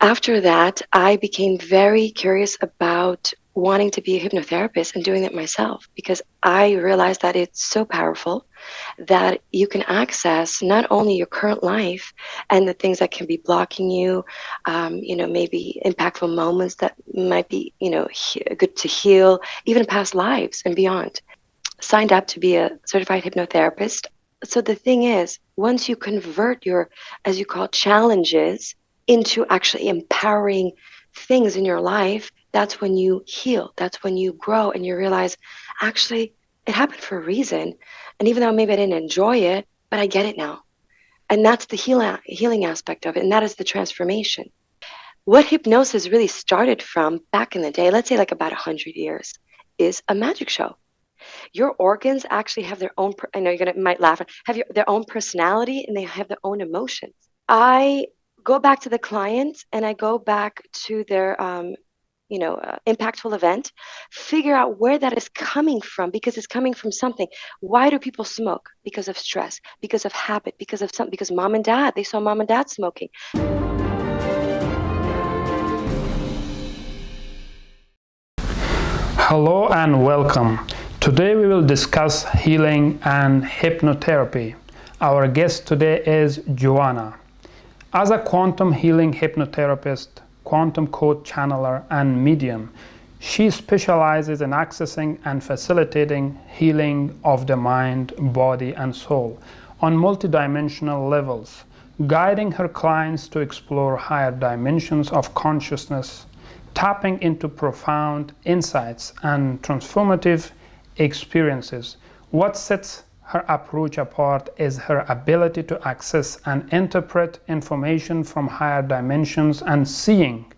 After that, I became very curious about wanting to be a hypnotherapist and doing it myself because I realized that it's so powerful that you can access not only your current life and the things that can be blocking you, maybe impactful moments that might be, good to heal, even past lives and beyond. Signed up to be a certified hypnotherapist. So the thing is, once you convert your, as you call it, challenges into actually empowering things in your life, that's when you heal. That's when you grow and you realize, actually, it happened for a reason. And even though maybe I didn't enjoy it, but I get it now. And that's the healing aspect of it. And that is the transformation. What hypnosis really started from back in the day, let's say like about 100 years, is a magic show. Your organs actually have their own, I know you're gonna might laugh, their own personality and they have their own emotions. I go back to the client and I go back to their impactful event, figure out where that is coming from because it's coming from something. Why do people smoke? Because of stress, because of habit, because of something, because mom and dad, they saw mom and dad smoking. Hello and welcome. Today we will discuss healing and hypnotherapy. Our guest today is Joanna. As a quantum healing hypnotherapist, quantum code channeler, and medium, she specializes in accessing and facilitating healing of the mind, body, and soul on multidimensional levels, guiding her clients to explore higher dimensions of consciousness, tapping into profound insights and transformative experiences. What sets her approach apart is her ability to access and interpret information from higher dimensions and seeing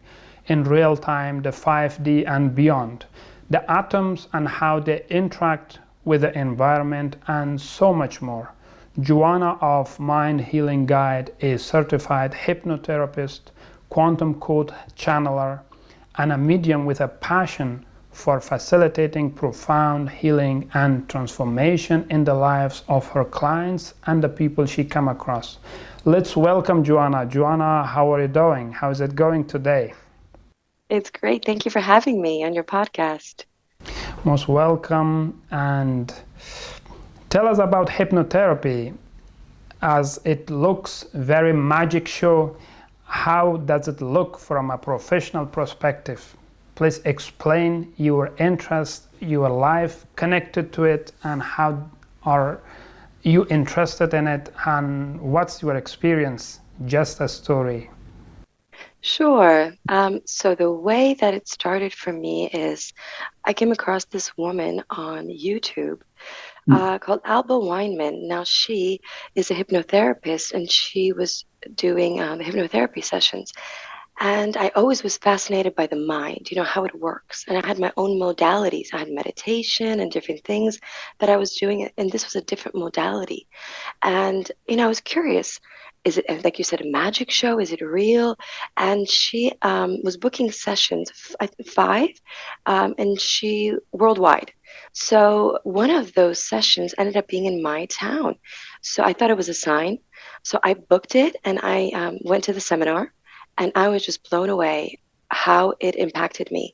in real time the 5D and beyond, the atoms and how they interact with the environment, and so much more. Joanna of Mind Healing Guide is certified hypnotherapist, quantum code channeler, and a medium with a passion for facilitating profound healing and transformation in the lives of her clients and the people she come across. Let's welcome Joanna. Joanna, how are you doing? How is it going today? It's great. Thank you for having me on your podcast. Most welcome. And tell us about hypnotherapy. As it looks very magic show, how does it look from a professional perspective? Please explain your interest, your life connected to it, and how are you interested in it, and what's your experience? Just a story. Sure. So the way that it started for me is I came across this woman on YouTube called Alba Weinman. Now she is a hypnotherapist and she was doing the hypnotherapy sessions. And I always was fascinated by the mind, how it works. And I had my own modalities. I had meditation and different things that I was doing, and this was a different modality. And, I was curious, is it, like you said, a magic show? Is it real? And she was booking sessions, I think 5, and she worldwide. So one of those sessions ended up being in my town. So I thought it was a sign. So I booked it and I went to the seminar. And I was just blown away how it impacted me.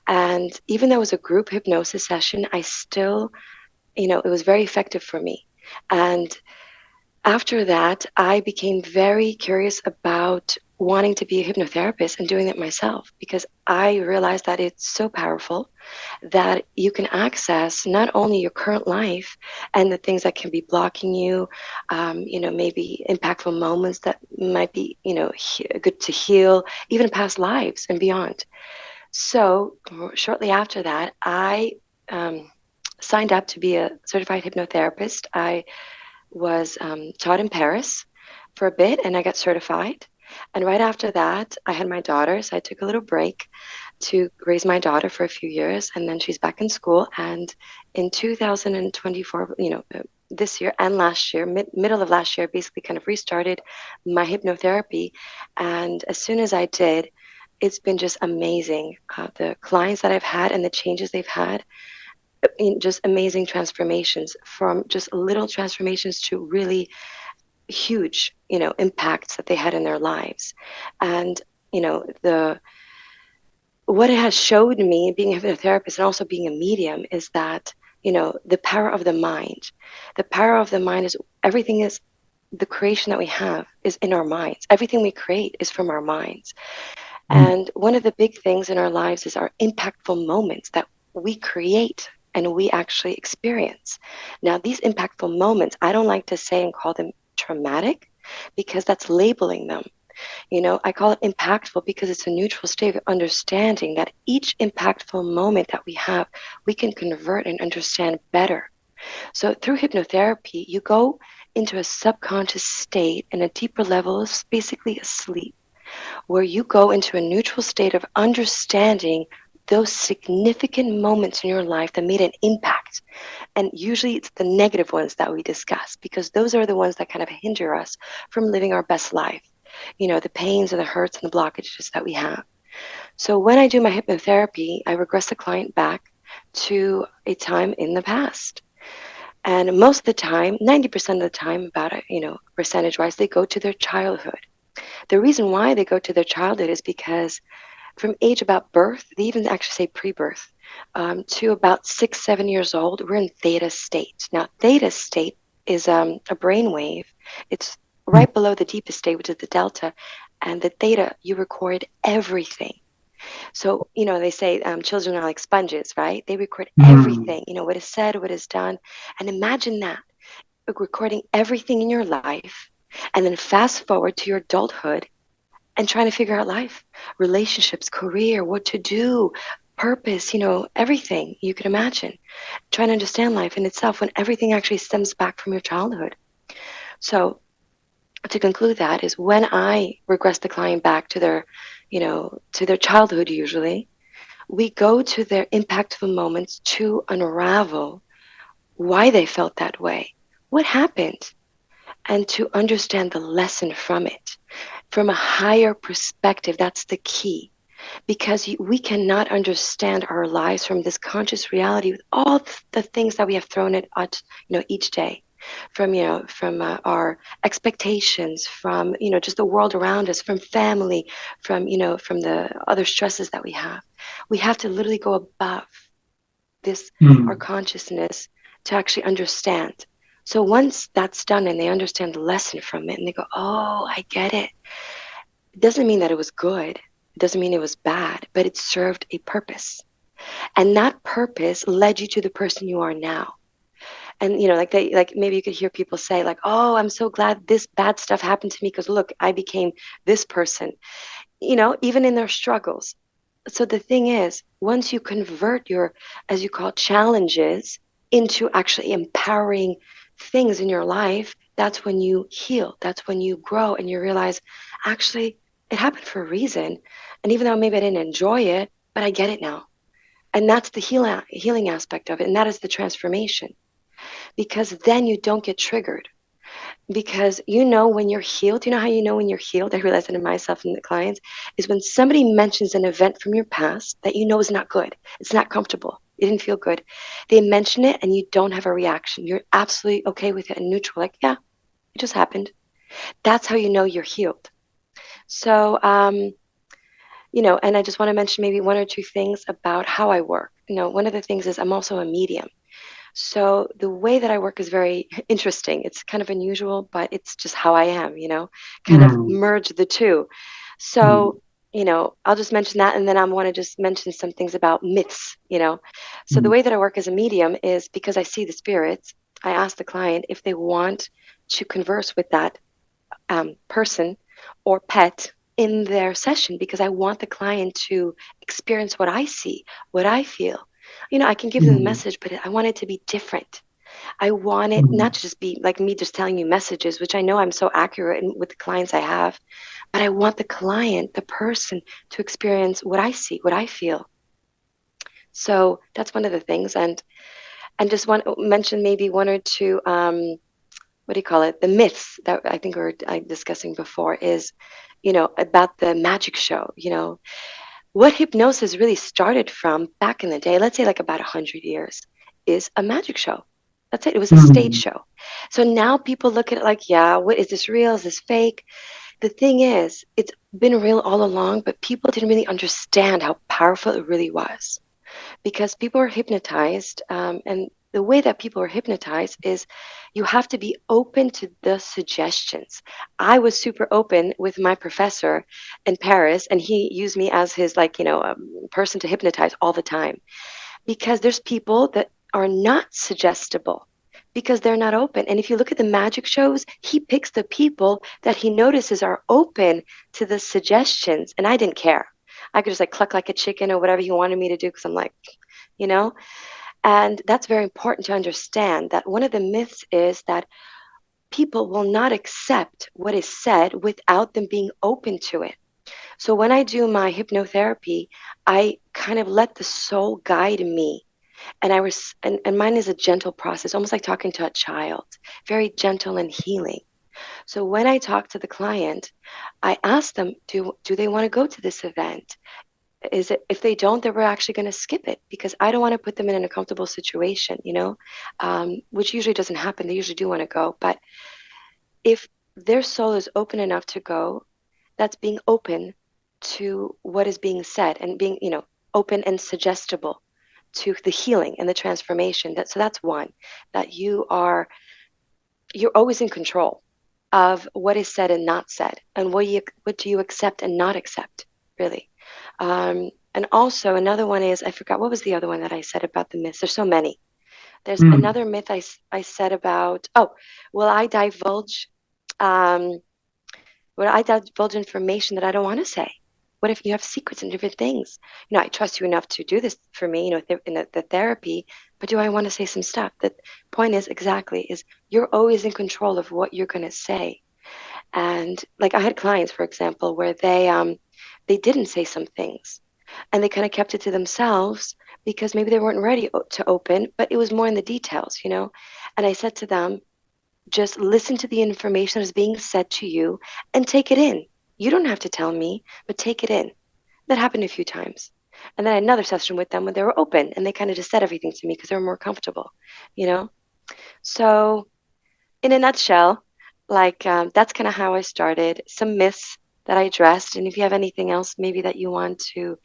And even though it was a group hypnosis session, I still, it was very effective for me. And after that, I became very curious about wanting to be a hypnotherapist and doing it myself because I realized that it's so powerful that you can access not only your current life and the things that can be blocking you, maybe impactful moments that might be, good to heal, even past lives and beyond. So shortly after that, I signed up to be a certified hypnotherapist. I was taught in Paris for a bit and I got certified. And right after that, I had my daughter. So I took a little break to raise my daughter for a few years. And then she's back in school. And in 2024, this year and last year, middle of last year, basically kind of restarted my hypnotherapy. And as soon as I did, it's been just amazing. The clients that I've had and the changes they've had, just amazing transformations, from just little transformations to really huge, impacts that they had in their lives. And the what it has showed me being a hypnotherapist and also being a medium is that, the power of the mind. The power of the mind is everything is the creation that we have is in our minds. Everything we create is from our minds. Mm. And one of the big things in our lives is our impactful moments that we create and we actually experience. Now, these impactful moments, I don't like to say and call them traumatic because that's labeling them. I call it impactful because it's a neutral state of understanding that each impactful moment that we have, we can convert and understand better. So through hypnotherapy, you go into a subconscious state and a deeper level is basically asleep, where you go into a neutral state of understanding those significant moments in your life that made an impact. And usually it's the negative ones that we discuss because those are the ones that kind of hinder us from living our best life. The pains and the hurts and the blockages that we have. So when I do my hypnotherapy, I regress the client back to a time in the past. And most of the time, 90% of the time, about, percentage wise, they go to their childhood. The reason why they go to their childhood is because from age about birth, they even actually say pre-birth, to about 6, 7 years old, we're in theta state. Now, theta state is a brain wave. It's Mm. right below the deepest state, which is the delta. And the theta, you record everything. So, they say children are like sponges, right? They record Mm. everything, what is said, what is done. And imagine that, recording everything in your life, and then fast forward to your adulthood and trying to figure out life, relationships, career, what to do, purpose, everything you could imagine. Trying to understand life in itself when everything actually stems back from your childhood. So to conclude that is when I regress the client back to their childhood usually, we go to their impactful moments to unravel why they felt that way, what happened, and to understand the lesson from it from a higher perspective. That's the key because we cannot understand our lives from this conscious reality with all the things that we have thrown at us, each day, from our expectations, from just the world around us, from family, from the other stresses that we have. We have to literally go above this, our Mm. consciousness, to actually understand. So once that's done and they understand the lesson from it and they go, oh, I get it. It doesn't mean that it was good. It doesn't mean it was bad, but it served a purpose. And that purpose led you to the person you are now. And like maybe you could hear people say like, "Oh, I'm so glad this bad stuff happened to me because look, I became this person." Even in their struggles. So the thing is, once you convert your, as you call it, challenges into actually empowering things in your life, that's when you heal. That's when you grow and you realize, actually, it happened for a reason. And even though maybe I didn't enjoy it, but I get it now. And that's the healing aspect of it. And that is the transformation. Because then you don't get triggered. Because when you're healed, how you know when you're healed? I realize that in myself and the clients is when somebody mentions an event from your past that you know is not good. It's not comfortable. It didn't feel good. They mention it and you don't have a reaction. You're absolutely okay with it and neutral. Like, yeah, it just happened. That's how you know you're healed. So, and I just want to mention maybe one or two things about how I work. One of the things is I'm also a medium. So the way that I work is very interesting. It's kind of unusual, but it's just how I am, kind of Mm. merge the two. Mm. So, I'll just mention that and then I want to just mention some things about myths. So the Mm. way that I work as a medium is because I see the spirits, I ask the client if they want to converse with that person or pet in their session because I want the client to experience what I see, what I feel. I can give them the Mm. message, but I want it to be different. I want it Mm. not to just be like me just telling you messages, which I know I'm so accurate with the clients I have, but I want the client, the person, to experience what I see, what I feel. So that's one of the things, and just want to mention maybe one or two. What do you call it? The myths that I think we were discussing before is, about the magic show. What hypnosis really started from back in the day, let's say like about 100 years, is a magic show. That's it. It was a stage Mm. show. So now people look at it like, yeah, what is this real? Is this fake? the thing is, it's been real all along, but people didn't really understand how powerful it really was because people are hypnotized. And the way that people are hypnotized is you have to be open to the suggestions. I was super open with my professor in Paris, and he used me as his, like, person to hypnotize all the time because there's people that are not suggestible because they're not open. And if you look at the magic shows, he picks the people that he notices are open to the suggestions. And I didn't care. I could just like cluck like a chicken or whatever he wanted me to do because I'm like, you know? And that's very important to understand that one of the myths is that people will not accept what is said without them being open to it. So when I do my hypnotherapy, I kind of let the soul guide me. And mine is a gentle process, almost like talking to a child, very gentle and healing. So when I talk to the client, I ask them, do they want to go to this event? Is it, if they don't, then we're actually going to skip it because I don't want to put them in an uncomfortable situation, which usually doesn't happen. They usually do want to go. But if their soul is open enough to go, that's being open to what is being said and being, open and suggestible to the healing and the transformation. So that's one, that you're always in control of what is said and not said, and what do you accept and not accept, really. And also another one is, I forgot, what was the other one that I said about the myths? There's so many. There's Mm. another myth I said about, oh, will I divulge um, will I divulge information that I don't want to say? What if you have secrets and different things? I trust you enough to do this for me, in the therapy, but do I want to say some stuff? The point is exactly is you're always in control of what you're going to say. And like I had clients, for example, where they didn't say some things and they kind of kept it to themselves because maybe they weren't ready to open, but it was more in the details. And I said to them, just listen to the information that is being said to you and take it in. You don't have to tell me, but take it in. That happened a few times. And then I had another session with them when they were open and they kind of just said everything to me because they were more comfortable, you know? So, in a nutshell, like that's kind of how I started. Some myths that I addressed. And if you have anything else, maybe that you want to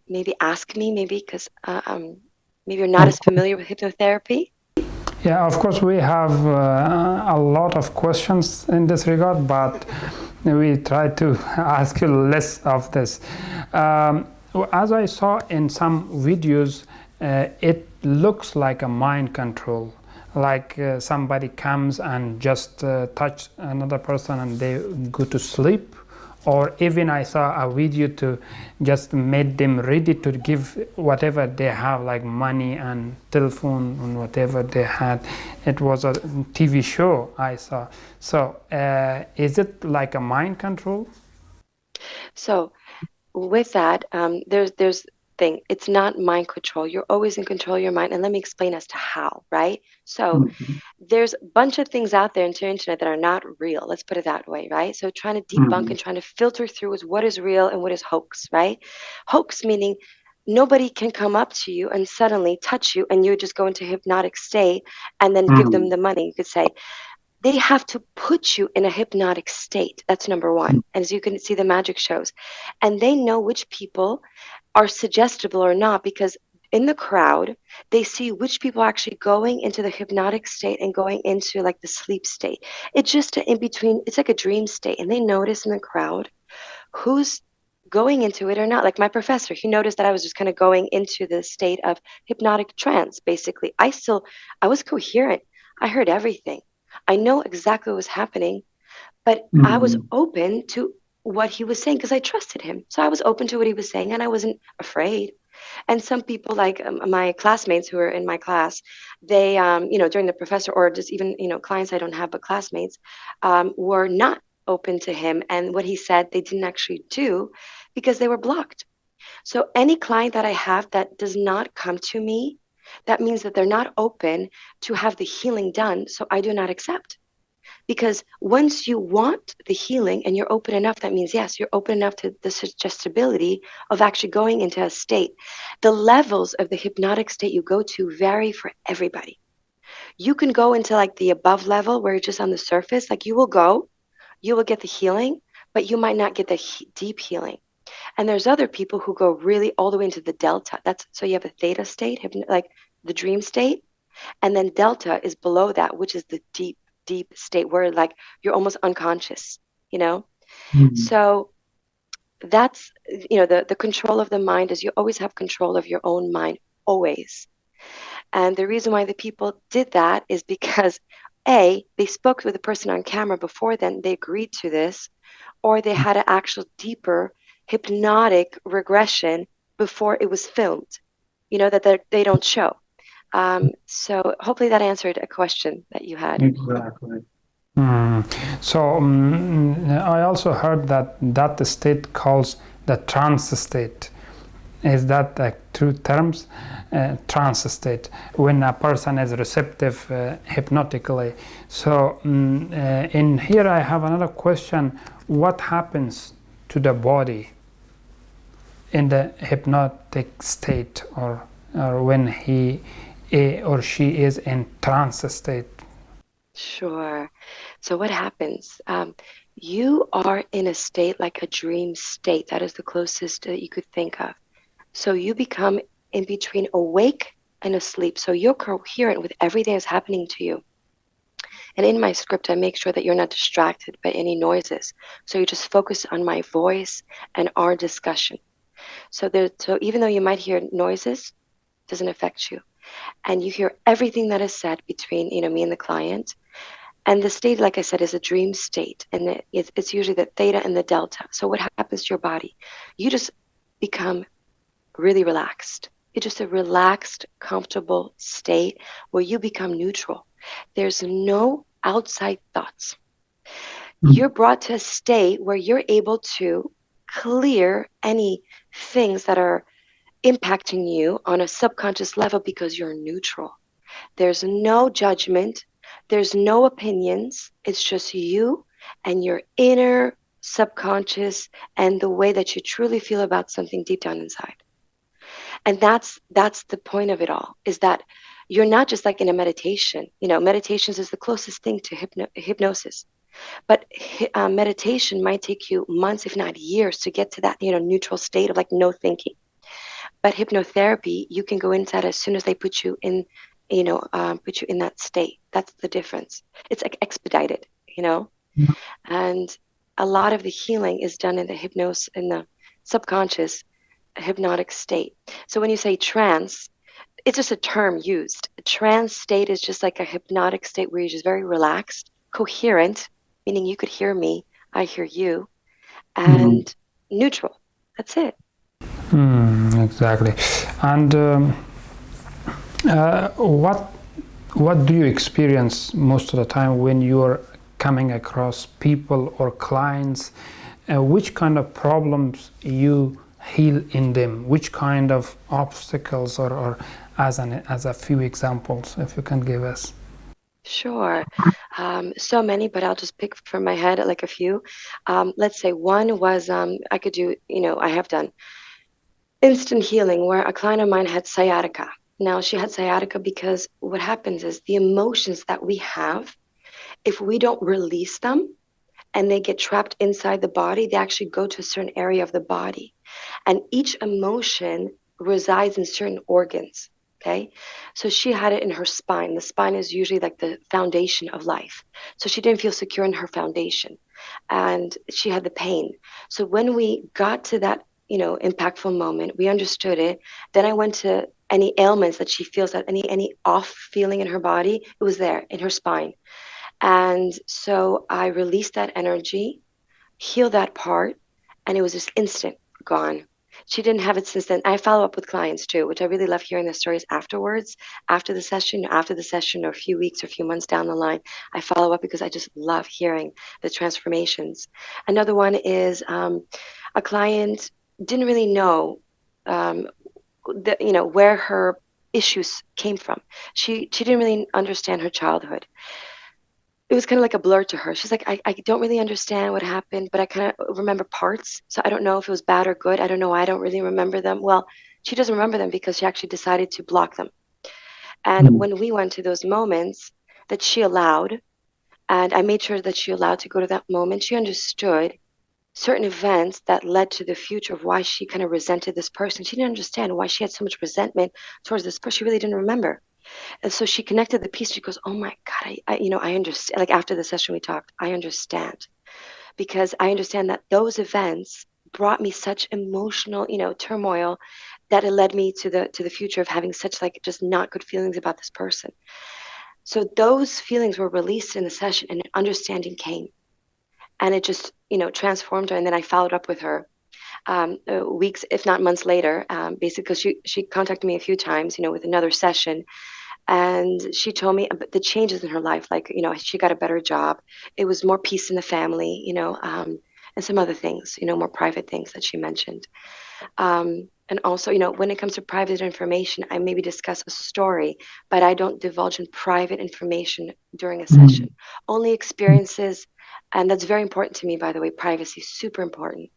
maybe ask me, maybe because maybe you're not Of as familiar with hypnotherapy. Yeah, of course, we have a lot of questions in this regard, but we try to ask you less of this. Um, as I saw in some videos, it looks like a mind control, like somebody comes and just touch another person and they go to sleep, or even I saw a video to just made them ready to give whatever they have, like money and telephone and whatever they had. It was a TV show I saw. So is it like a mind control? So with that, there's thing. It's not mind control. You're always in control of your mind. And let me explain as to how, right? So Mhm. there's a bunch of things out there into the internet that are not real. Let's put it that way, right? So trying to debunk Mhm. and trying to filter through is what is real and what is hoax, right? Hoax meaning nobody can come up to you and suddenly touch you and you just go into hypnotic state and then give them Mhm. the money. You could say they have to put you in a hypnotic state. That's number one. And as you can see the magic shows. And they know which people are suggestible or not because in the crowd, they see which people are actually going into the hypnotic state and going into like the sleep state. It's just in between, it's like a dream state. And they notice in the crowd who's going into it or not. Like my professor, he noticed that I was just kind of going into the state of hypnotic trance, basically. I was coherent. I heard everything. I know exactly what was happening, but I was Mhm. open to what he was saying because I trusted him. So I was open to what he was saying and I wasn't afraid. And some people, like my classmates who were in my class, they, during the professor or just even, clients I don't have, but classmates, were not open to him. And what he said, they didn't actually do because they were blocked. So any client that I have that does not come to me, that means that they're not open to have the healing done. So I do not accept. Because once you want the healing and you're open enough, that means, yes, you're open enough to the suggestibility of actually going into a state. The levels of the hypnotic state you go to vary for everybody. You can go into like the above level where you're just on the surface, like you will get the healing, but you might not get the deep healing. And there's other people who go really all the way into the delta. That's so you have a theta state, like the dream state, and then delta is below that, which is the deep, deep state where like you're almost unconscious, you know? Mm. So that's, the control of the mind is you always have control of your own mind, always. And the reason why the people did that is because A, they spoke with the person on camera before then, they agreed to this, or they had an actual deeper hypnotic regression before it was filmed, that they don't show. So hopefully that answered a question that you had. Exactly. Mm. So I also heard that state calls the trance state. Is that like true terms? Trance state, when a person is receptive hypnotically. So in here I have another question. What happens to the body in the hypnotic state, or when he or she is in trance state? Sure. So what happens? You are in a state like a dream state. That is the closest that you could think of. So you become in between awake and asleep. So you're coherent with everything that's happening to you. And in my script, I make sure that you're not distracted by any noises. So you just focus on my voice and our discussion. So even though you might hear noises, it doesn't affect you. And you hear everything that is said between, me and the client. And the state, like I said, is a dream state. And it's usually the theta and the delta. So what happens to your body? You just become really relaxed. It's just a relaxed, comfortable state where you become neutral. There's no outside thoughts. You're brought to a state where you're able to clear any things that are impacting you on a subconscious level because you're neutral. There's no judgment, there's no opinions. It's just you and your inner subconscious and the way that you truly feel about something deep down inside. And that's the point of it all, is that you're not just like in a meditation. Meditations is the closest thing to hypnosis. But meditation might take you months, if not years, to get to that neutral state of like no thinking. But hypnotherapy, you can go into that as soon as they put you in, put you in that state. That's the difference. It's like expedited, and a lot of the healing is done in the hypnosis, in the subconscious hypnotic state. So when you say trance, it's just a term used. A trance state is just like a hypnotic state where you're just very relaxed, coherent, meaning you could hear me, I hear you, and neutral. That's it. Exactly. And what do you experience most of the time when you're coming across people or clients? Which kind of problems you heal in them? Which kind of obstacles, or as a few examples, if you can give us? Sure. So many, but I'll just pick from my head like a few. Let's say one was I could do, I have done instant healing where a client of mine had sciatica. Now, she had sciatica because what happens is the emotions that we have, if we don't release them and they get trapped inside the body, they actually go to a certain area of the body. And each emotion resides in certain organs. Okay. So she had it in her spine. The spine is usually like the foundation of life. So she didn't feel secure in her foundation and she had the pain. So when we got to that, impactful moment, we understood it. Then I went to any ailments that she feels, that any off feeling in her body, it was there in her spine. And so I released that energy, healed that part, and it was just instant gone. She didn't have it since then. I follow up with clients too, which I really love hearing the stories afterwards, after the session, or a few weeks or a few months down the line. I follow up because I just love hearing the transformations. Another one is a client didn't really know where her issues came from. She didn't really understand her childhood. It was kind of like a blur to her. She's like, I don't really understand what happened, but I kind of remember parts. So I don't know if it was bad or good. I don't know why I don't really remember them. Well, she doesn't remember them because she actually decided to block them. And when we went to those moments that she allowed, and I made sure that she allowed to go to that moment, she understood certain events that led to the future of why she kind of resented this person. She didn't understand why she had so much resentment towards this person. She really didn't remember. And so she connected the piece. She goes, "Oh my God, I understand." Like after the session we talked, I understand because I understand that those events brought me such emotional, turmoil that it led me to the future of having such like just not good feelings about this person. So those feelings were released in the session and understanding came and it just, transformed her. And then I followed up with her weeks, if not months later, basically because she contacted me a few times, with another session. And she told me about the changes in her life, like, she got a better job. It was more peace in the family, and some other things, more private things that she mentioned. And also, when it comes to private information, I maybe discuss a story, but I don't divulge in private information during a Mm. session. Only experiences, and that's very important to me, by the way, privacy, super important.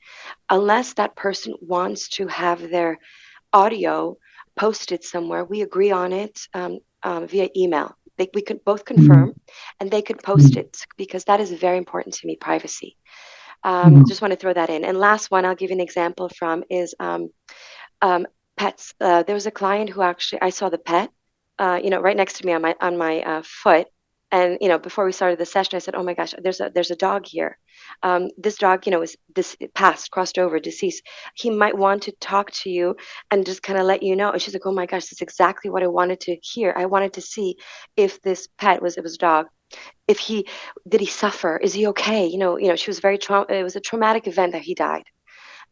Unless that person wants to have their audio posted somewhere, we agree on it via email. We could both Mm. confirm and they could post Mm. it because that is very important to me, privacy. Mm. Just want to throw that in. And last one I'll give you an example from is um, pets. There was a client who actually I saw the pet, right next to me on my foot. And before we started the session, I said, "Oh my gosh, there's a dog here. This dog, is passed, crossed over, deceased. He might want to talk to you and just kind of let you know." And she's like, "Oh my gosh, that's exactly what I wanted to hear. I wanted to see if this pet was it was a dog. If he did he suffer? Is he okay? She was very trauma. It was a traumatic event that he died."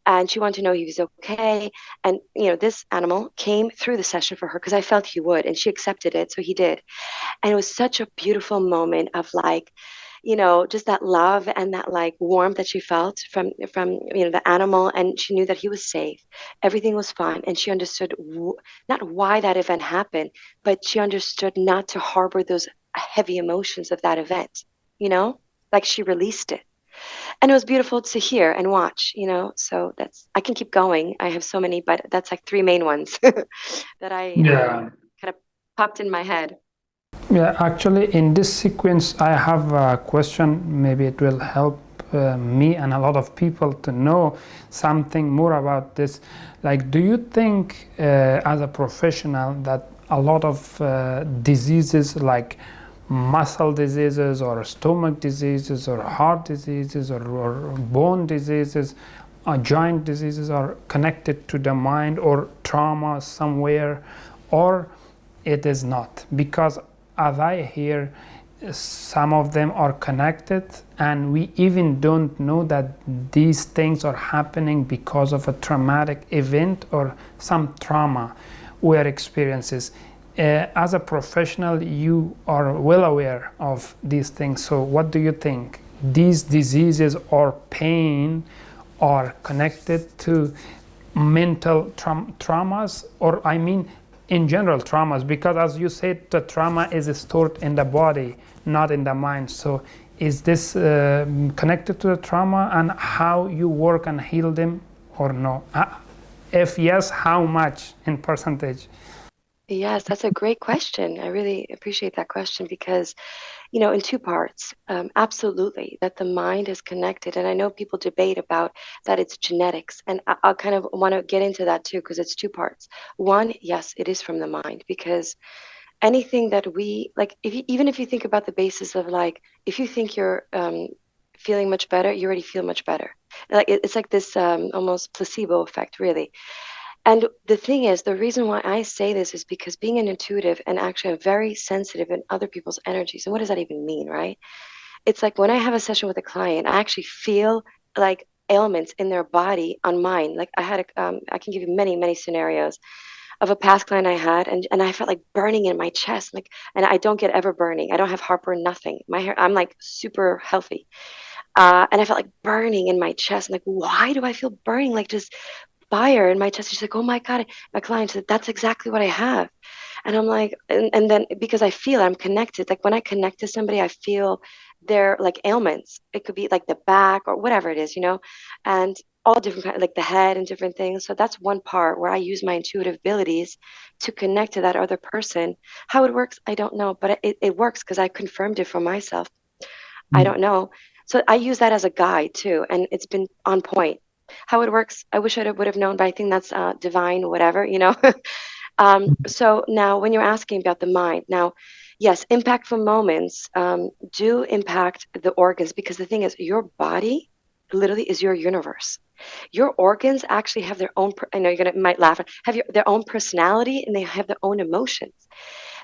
And she wanted to know he was okay. And this animal came through the session for her because I felt he would, and she accepted it, so he did. And it was such a beautiful moment of like, just that love and that like warmth that she felt from the animal, and she knew that he was safe, everything was fine, and she understood not why that event happened, but she understood not to harbor those heavy emotions of that event, like she released it. And it was beautiful to hear and watch, so that's I can keep going. I have so many, but that's like three main ones that I Yeah. kind of popped in my head. Yeah, actually, in this sequence, I have a question. Maybe it will help me and a lot of people to know something more about this. Like, do you think, as a professional, that a lot of diseases like muscle diseases or stomach diseases or heart diseases or bone diseases, joint diseases are connected to the mind or trauma somewhere, or it is not? Because as I hear, some of them are connected, and we even don't know that these things are happening because of a traumatic event or some trauma we are experiences. As a professional, you are well aware of these things. So, what do you think? These diseases or pain are connected to mental traumas, or I mean in general traumas, because as you said, the trauma is stored in the body, not in the mind. So is this connected to the trauma and how you work and heal them, or no? If yes, how much in percentage? Yes, that's a great question. I really appreciate that question because, in two parts, absolutely, that the mind is connected. And I know people debate about that it's genetics. And I'll kind of want to get into that too, because it's two parts. One, yes, it is from the mind because anything that we like, even if you think about the basis of like, if you think you're feeling much better, you already feel much better. Like it's like this almost placebo effect, really. And the thing is, the reason why I say this is because being an intuitive and actually I'm very sensitive in other people's energies. And what does that even mean, right? It's like when I have a session with a client, I actually feel like ailments in their body on mine. Like I can give you many, many scenarios of a past client I had, and I felt like burning in my chest, like, and I don't get ever burning. I don't have heartburn, nothing. My hair, I'm like super healthy, and I felt like burning in my chest. I'm like, why do I feel burning? Like just fire in my chest. She's like, oh my God. My client said, that's exactly what I have. And I'm like, and then because I feel I'm connected, like when I connect to somebody, I feel their like ailments. It could be like the back or whatever it is, and all different kind, like the head and different things. So that's one part where I use my intuitive abilities to connect to that other person. How it works, I don't know, but it works because I confirmed it for myself. I don't know. So I use that as a guide too, and it's been on point. How it works, I wish I would have known, but I think that's divine, whatever, you know. So now, when you're asking about the mind, now, yes, impactful moments do impact the organs, because the thing is, your body literally is your universe. Your organs actually have their own. I know you're gonna might laugh. Have their own personality, and they have their own emotions.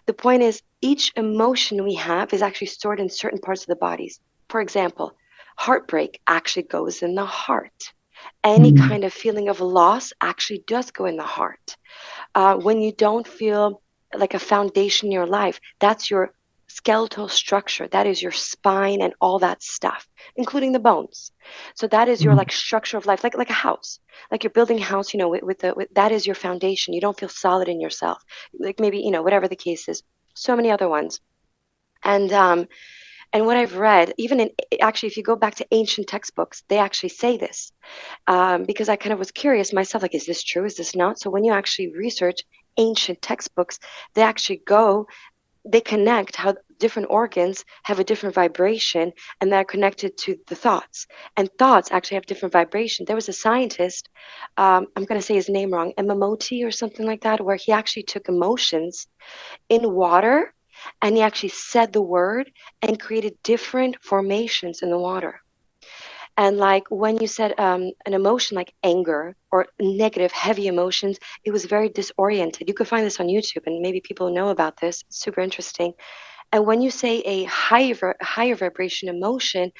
The point is, each emotion we have is actually stored in certain parts of the bodies. For example, heartbreak actually goes in the heart. Any Mm, kind of feeling of loss actually does go in the heart. When you don't feel like a foundation in your life, that's your skeletal structure. That is your spine and all that stuff, including the bones. So that is your mm, like structure of life, like a house, like you're building a house. You know, with that is your foundation. You don't feel solid in yourself, like maybe whatever the case is. So many other ones, and what I've read, even in actually, if you go back to ancient textbooks, they actually say this, because I kind of was curious myself, like, is this true? Is this not? So when you actually research ancient textbooks, they actually they connect how different organs have a different vibration, and they're connected to the thoughts. And thoughts actually have different vibration. There was a scientist, I'm going to say his name wrong, Emamoti or something like that, where he actually took emotions in water, and he actually said the word and created different formations in the water. And like when you said an emotion like anger or negative, heavy emotions, it was very disoriented. You could find this on YouTube, and maybe people know about this. It's super interesting. And when you say a higher vibration emotion,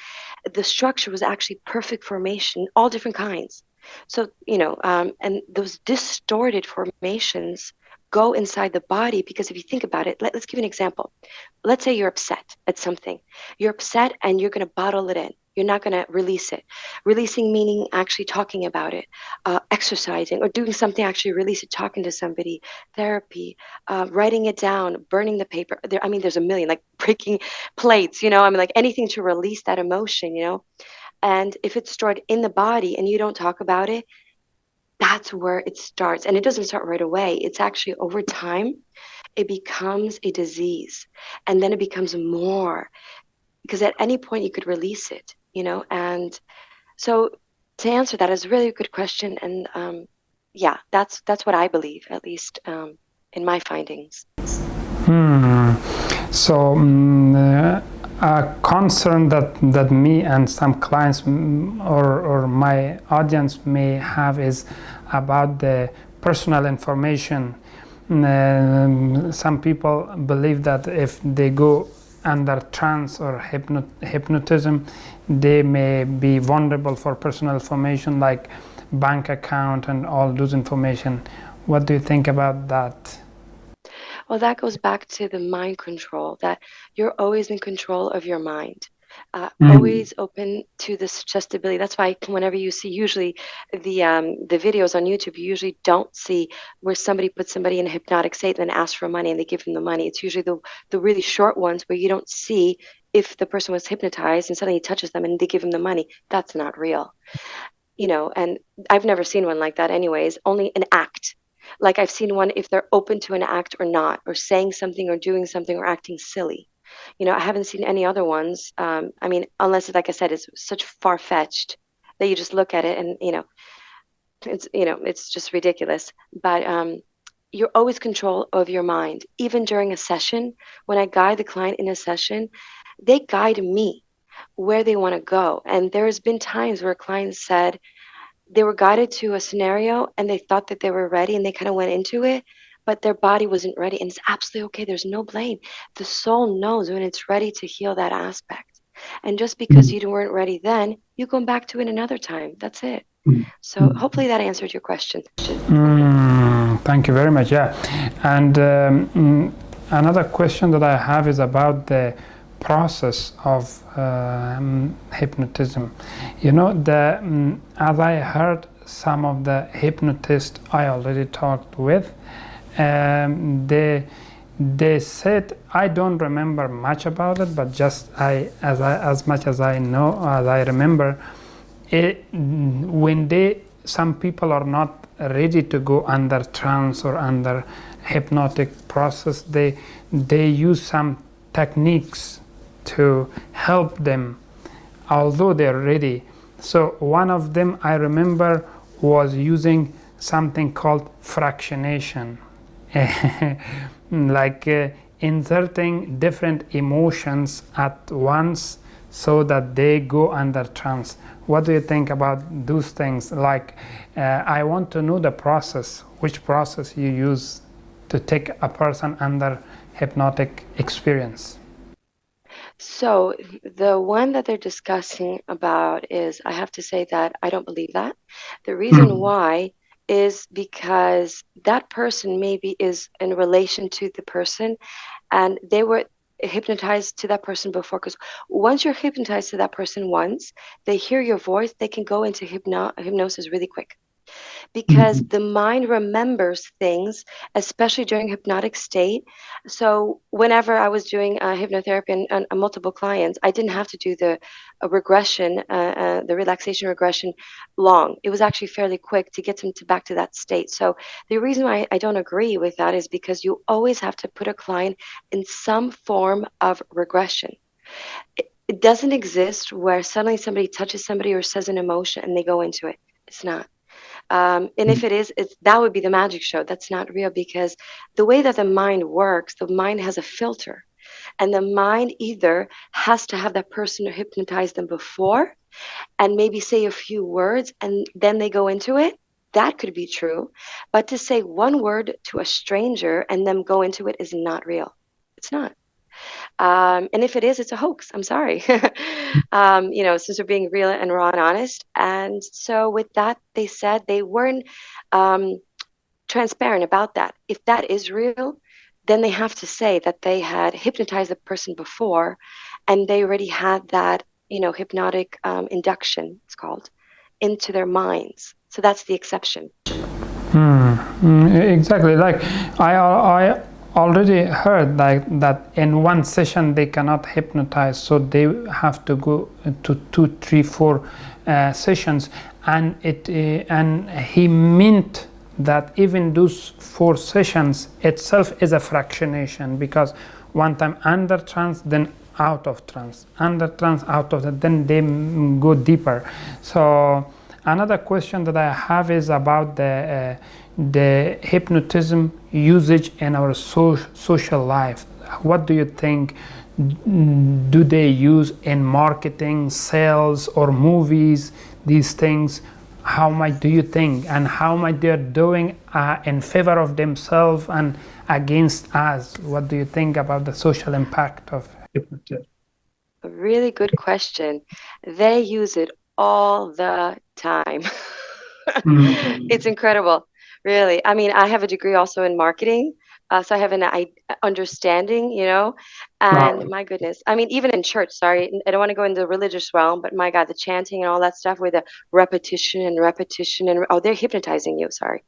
the structure was actually perfect formation, all different kinds. So, and those distorted formations go inside the body, because if you think about it, let's give you an example. Let's say you're upset at something. You're upset and you're going to bottle it in. You're not going to release it. Releasing meaning actually talking about it, exercising, or doing something, actually release it, talking to somebody, therapy, writing it down, burning the paper. I mean, there's a million, like breaking plates, I mean, like anything to release that emotion. And if it's stored in the body and you don't talk about it, that's where it starts. And it doesn't start right away. It's actually over time, it becomes a disease. And then it becomes more, because at any point you could release it. And so to answer that is a really good question. And yeah, that's what I believe, at least in my findings. hmm. So, a concern that me and some clients or my audience may have is about the personal information. Some people believe that if they go under trance or hypnotism, they may be vulnerable for personal information like bank account and all those information. What do you think about that? Well, that goes back to the mind control, that you're always in control of your mind. Mm. Always open to the suggestibility. That's why whenever you see, usually the videos on YouTube, you usually don't see where somebody puts somebody in a hypnotic state and then asks for money and they give them the money. It's usually the really short ones where you don't see if the person was hypnotized and suddenly he touches them and they give him the money. That's not real. And I've never seen one like that anyways, only an act. Like I've seen one if they're open to an act or not, or saying something or doing something or acting silly. I haven't seen any other ones. I mean, unless, like I said, it's such far-fetched that you just look at it and, it's just ridiculous. But you're always control of your mind. Even during a session, when I guide the client in a session, they guide me where they want to go. And there's been times where clients said, they were guided to a scenario and they thought that they were ready and they kind of went into it, but their body wasn't ready. And it's absolutely okay. There's no blame. The soul knows when it's ready to heal that aspect. And just because you weren't ready then, you come back to it another time. That's it. So hopefully that answered your question. Thank you very much. Yeah, and another question that I have is about the process of hypnotism. As I heard some of the hypnotists I already talked with, they said, I don't remember much about it, but just as much as I know, as I remember, when some people are not ready to go under trance or under hypnotic process, they use some techniques to help them although they're ready. So one of them I remember was using something called fractionation, like inserting different emotions at once so that they go under trance. What do you think about those things? Like, I want to know the process, which process you use to take a person under hypnotic experience. So the one that they're discussing about is, I have to say that I don't believe that. The reason why is because that person maybe is in relation to the person and they were hypnotized to that person before. Because once you're hypnotized to that person once, they hear your voice, they can go into hypnosis really quick because the mind remembers things, especially during hypnotic state. So whenever I was doing hypnotherapy and multiple clients, I didn't have to do the regression, the relaxation regression long. It was actually fairly quick to get them to back to that state. So the reason why I don't agree with that is because you always have to put a client in some form of regression. It doesn't exist where suddenly somebody touches somebody or says an emotion and they go into it. It's not. And if it is, that would be the magic show. That's not real because the way that the mind works, the mind has a filter. And the mind either has to have that person hypnotize them before and maybe say a few words and then they go into it. That could be true. But to say one word to a stranger and them go into it is not real. It's not. And if it is, it's a hoax. I'm sorry. Since we're being real and raw and honest. And so with that, they said they weren't um, transparent about that. If that is real, then they have to say that they had hypnotized the person before and they already had that, hypnotic induction, it's called, into their minds. So that's the exception. Exactly. Like I already heard like that in one session they cannot hypnotize, so they have to go to two, three, four sessions, and and he meant that even those four sessions itself is a fractionation because one time under trance, then out of trance, under trance, out of that, then they go deeper. So another question that I have is about the hypnotism usage in our social life. What do you think? Do they use in marketing, sales, or movies? These things. How much do you think, and how much they're doing in favor of themselves and against us? What do you think about the social impact of hypnotism? A really good question. They use it all the time. It's incredible, really. I mean, I have a degree also in marketing, so I have an understanding, and Wow. my goodness. I mean, even in church, sorry, I don't want to go into the religious realm, but my God, the chanting and all that stuff with the repetition and oh, they're hypnotizing you, sorry.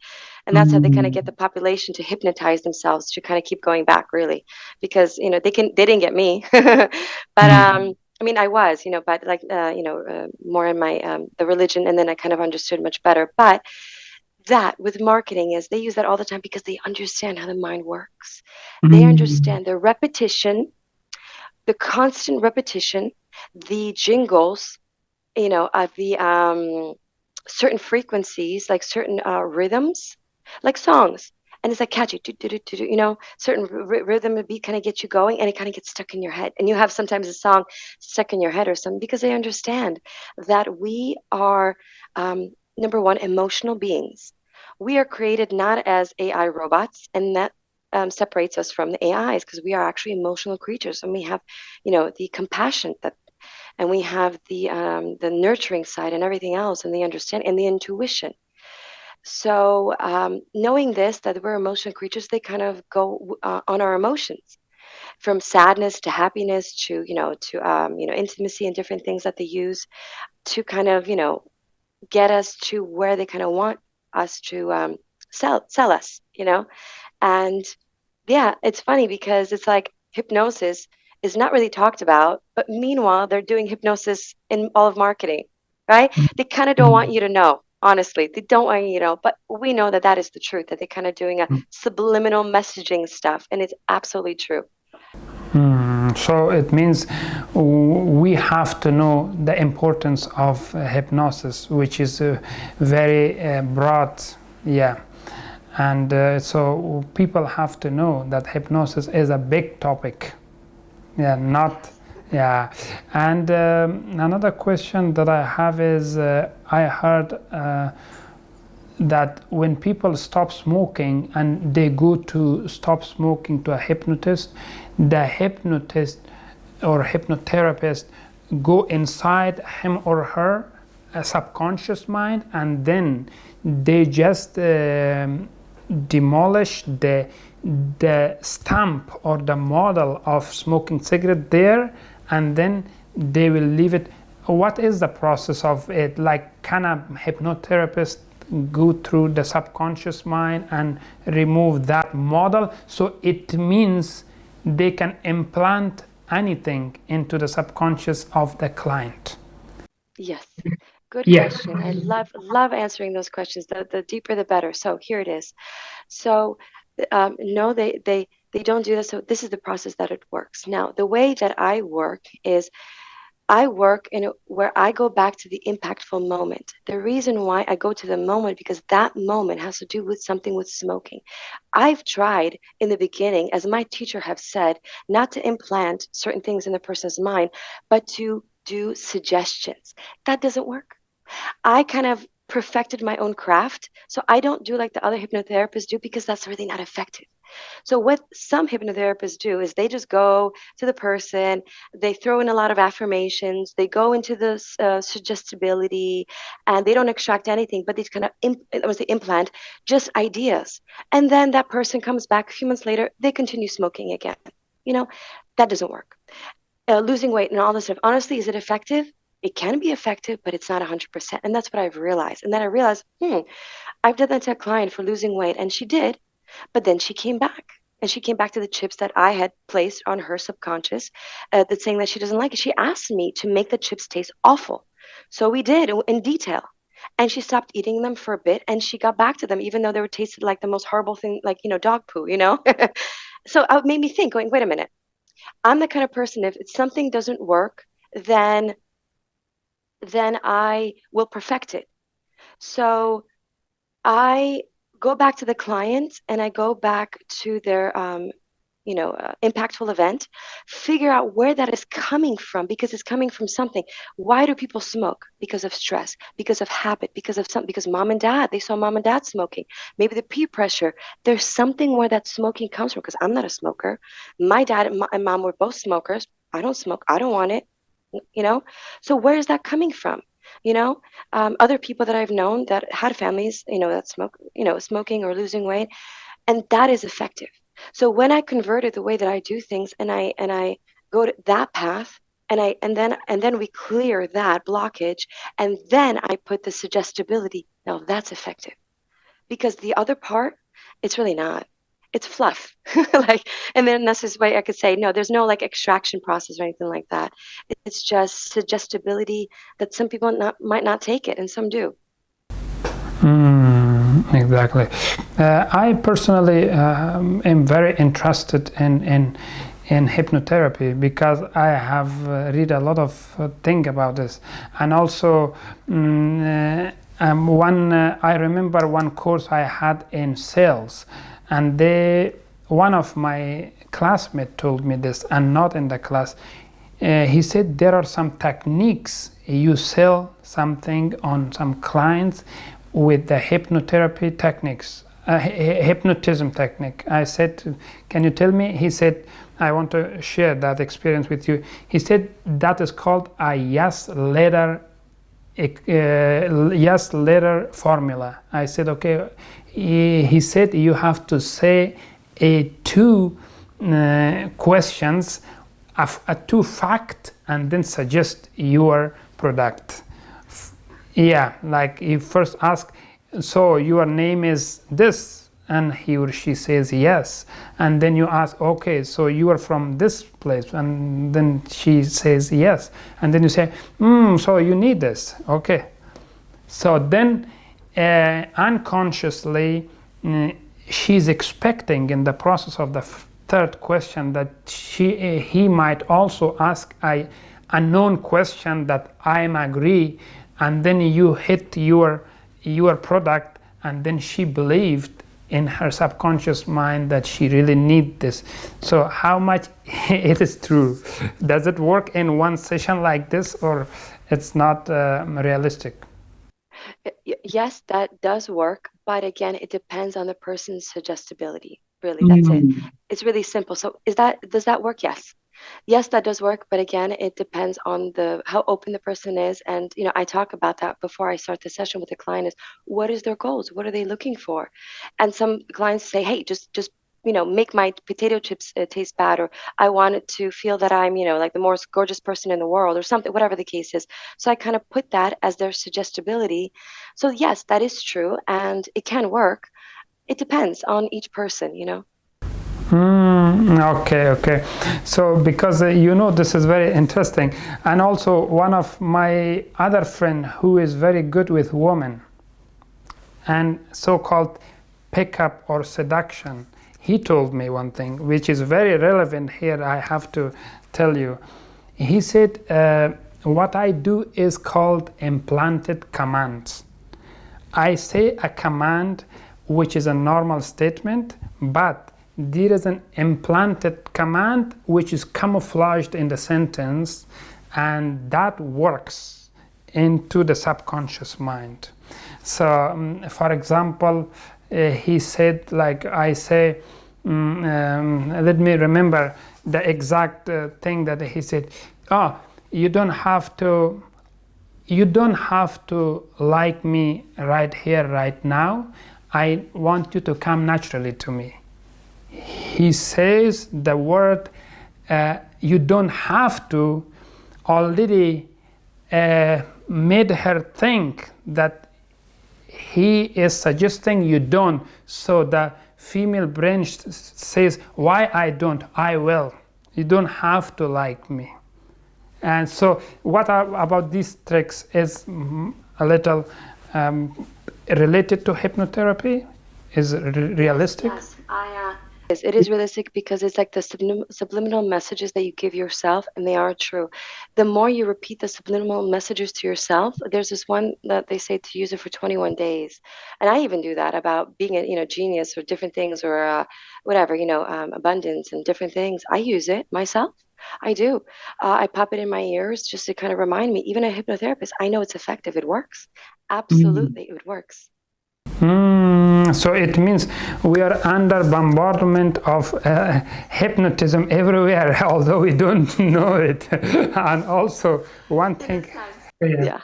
And that's how they kind of get the population to hypnotize themselves to kind of keep going back, really, because, they didn't get me. But I mean, I was, but like, more in my the religion, and then I kind of understood much better. But that with marketing is they use that all the time because they understand how the mind works. They understand the repetition, the constant repetition, the jingles, of the certain frequencies, like certain rhythms, like songs. And it's like catchy, certain rhythm and beat kind of get you going and it kind of gets stuck in your head. And you have sometimes a song stuck in your head or something because they understand that we are, number one, emotional beings. We are created not as AI robots, and that separates us from the AIs because we are actually emotional creatures and we have, the compassion that and we have the nurturing side and everything else and the understanding and the intuition. So knowing this, that we're emotional creatures, they kind of go on our emotions, from sadness to happiness to intimacy and different things that they use to kind of get us to where they kind of want us to sell us, and yeah, it's funny because it's like hypnosis is not really talked about, but meanwhile, they're doing hypnosis in all of marketing, right? They kind of don't want you to know, honestly. They don't want you to know, but we know that that is the truth, that they're kind of doing a subliminal messaging stuff, and it's absolutely true. So it means we have to know the importance of hypnosis, which is very broad, yeah. And so people have to know that hypnosis is a big topic, yeah, not, yeah. And another question that I have is, I heard that when people stop smoking and they go to stop smoking to a hypnotist, the hypnotist or hypnotherapist go inside him or her subconscious mind, and then they just demolish the stamp or the model of smoking cigarette there, and then they will leave it. What is the process of it? Like, can a hypnotherapist go through the subconscious mind and remove that model? So it means they can implant anything into the subconscious of the client. Yes. Good Yeah. question. I love answering those questions. The deeper the better. So here it is. So no, they don't do this. So this is the process that it works. Now, the way that I work is I work in where I go back to the impactful moment. The reason why I go to the moment, because that moment has to do with something with smoking. I've tried in the beginning, as my teacher have said, not to implant certain things in the person's mind, but to do suggestions. That doesn't work. I kind of perfected my own craft. So I don't do like the other hypnotherapists do, because that's really not effective. So what some hypnotherapists do is they just go to the person, they throw in a lot of affirmations, they go into the suggestibility, and they don't extract anything, but they kind of implant just ideas. And then that person comes back a few months later, they continue smoking again. You know, that doesn't work. Losing weight and all this stuff. Honestly, is it effective? It can be effective, but it's not 100%. And that's what I've realized. And then I realized, I've done that to a client for losing weight, and she did. But then she came back, and she came back to the chips that I had placed on her subconscious, that's saying that she doesn't like it. She asked me to make the chips taste awful. So we did in detail. And she stopped eating them for a bit, and she got back to them, even though they were tasted like the most horrible thing, like, dog poo. So it made me think, going, wait a minute. I'm the kind of person, if something doesn't work, then I will perfect it. So I go back to the client, and I go back to their impactful event, figure out where that is coming from, because it's coming from something. Why do people smoke? Because of stress, because of habit, because of something, because mom and dad, they saw mom and dad smoking, maybe the peer pressure. There's something where that smoking comes from, because I'm not a smoker. My dad and mom were both smokers. I don't smoke. I don't want it. So where is that coming from? Other people that I've known that had families, that smoke, smoking or losing weight, and that is effective. So when I converted the way that I do things, and I go to that path, and then we clear that blockage, and then I put the suggestibility. Now that's effective, because the other part, it's really not. It's fluff. Like, and then that's just why I could say, no, there's no like extraction process or anything like that. It's just suggestibility that some people might not take it, and some do. Exactly. I personally am very interested in hypnotherapy, because I have read a lot of things about this, and also I remember one course I had in sales, and one of my classmates told me this, and not in the class. He said there are some techniques you sell something on some clients with the hypnotherapy techniques, hypnotism technique. I said, can you tell me? He said, I want to share that experience with you. He said that is called a yes letter formula. I said, okay. He said you have to say two questions, a two fact, and then suggest your product. Yeah, like you first ask, so your name is this, and he or she says yes, and then you ask, okay, so you are from this place, and then she says yes, and then you say, so you need this, okay. So then unconsciously she's expecting in the process of the third question that he might also ask a unknown question that I am agree, and then you hit your product, and then she believed in her subconscious mind that she really need this. So how much it is true? Does it work in one session like this, or it's not realistic? Yes, that does work, but again, it depends on the person's suggestibility. Really, that's it. It's really simple. So does that work? Yes. Yes, that does work, but again, it depends on the how open the person is. And I talk about that before I start the session with the client is what is their goals? What are they looking for? And some clients say, hey, just make my potato chips taste bad, or I want it to feel that I'm, like the most gorgeous person in the world or something, whatever the case is. So I kind of put that as their suggestibility. So yes, that is true, and it can work. It depends on each person. Okay. So because this is very interesting, and also one of my other friend who is very good with women and so-called pickup or seduction, he told me one thing which is very relevant here. I have to tell you. He said, what I do is called implanted commands. I say a command which is a normal statement, but there is an implanted command which is camouflaged in the sentence, and that works into the subconscious mind. So for example, he said, like I say, let me remember the exact thing that he said. You don't have to like me right here, right now. I want you to come naturally to me. He says the word you don't have to already made her think that he is suggesting you don't. So the female brain says, why I don't? I will. You don't have to like me. And so what about these tricks is a little related to hypnotherapy? Is realistic? Yes, it is realistic because it's like the subliminal messages that you give yourself, and they are true. The more you repeat the subliminal messages to yourself, there's this one that they say to use it for 21 days. And I even do that about being a genius or different things, or whatever, abundance and different things. I use it myself. I do. I pop it in my ears just to kind of remind me, even a hypnotherapist, I know it's effective. It works. Absolutely, it works. So it means we are under bombardment of hypnotism everywhere, although we don't know it. And also one thing, yeah.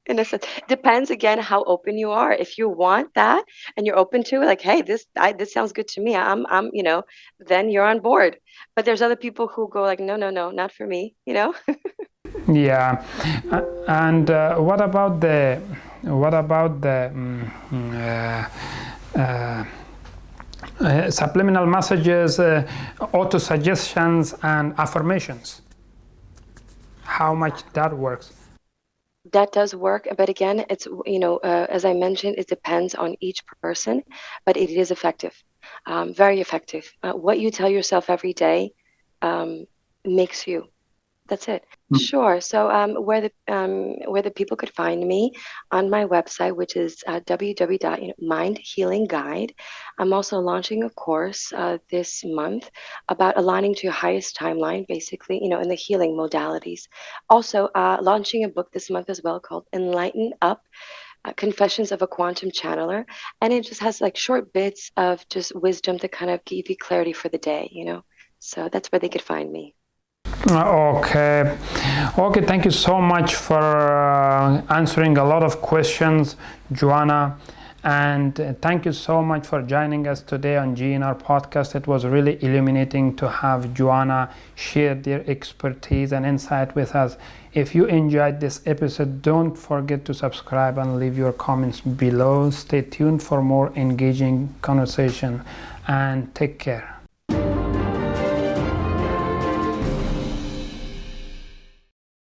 In a sense, depends again how open you are. If you want that and you're open to it, like, hey, this sounds good to me. I'm, then you're on board. But there's other people who go like, no, not for me. Yeah, and what about the subliminal messages, auto suggestions, and affirmations? How much that works? That does work, but again, it's as I mentioned, it depends on each person, but it is effective, very effective. What you tell yourself every day makes you. That's it. Sure. So where the people could find me on my website, which is www.mindhealingguide. I'm also launching a course this month about aligning to your highest timeline, basically, in the healing modalities. Also launching a book this month as well called Enlighten Up, Confessions of a Quantum Channeler. And it just has like short bits of just wisdom to kind of give you clarity for the day, So that's where they could find me. Okay, thank you so much for answering a lot of questions, Joanna, and thank you so much for joining us today on GNR podcast. It was really illuminating to have Joanna share their expertise and insight with us. If you enjoyed this episode, don't forget to subscribe and leave your comments below. Stay tuned for more engaging conversation, and take care.